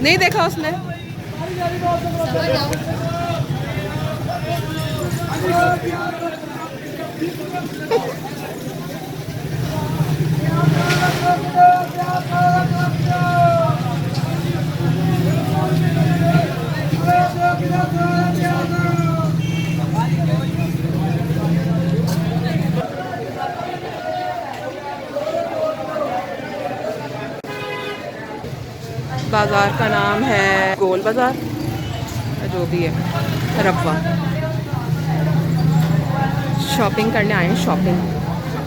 नहीं देखा उसने। बाज़ार का नाम है गोल बाज़ार, जो भी है रब्वा। शॉपिंग करने आए हैं, शॉपिंग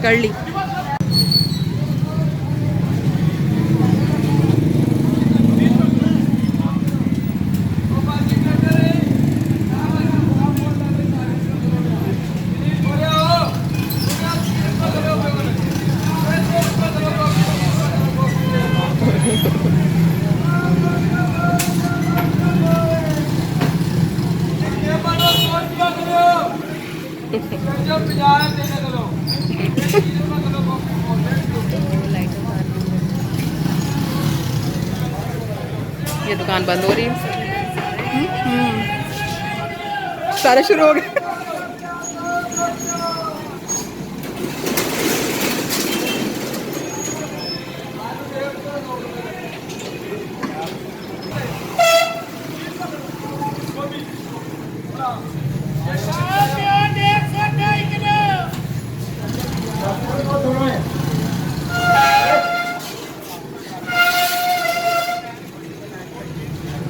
कर ली। ये दुकान बंद हो रही है, सारे शुरू हो गए।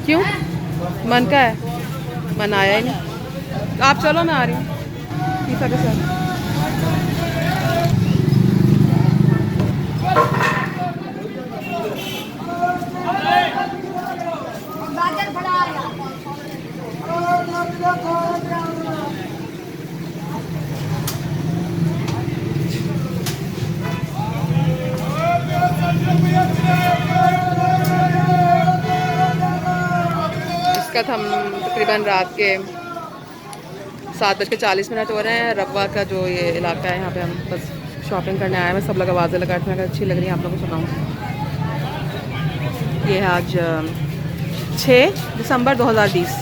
क्यों? मन का है, मन आया ही नहीं। आप चलो, मैं आ रही हूँ पीसा के साथ। हम तकरीबन रात के 7:40 हो रहे हैं। रब्वा का जो ये इलाका है, यहाँ पे हम बस शॉपिंग करने आए हैं। सब लोग आवाज़ें लगाते हैं, अच्छी लग रही है, आप लोगों को सुनाऊँ। ये है आज 6 दिसंबर 2020।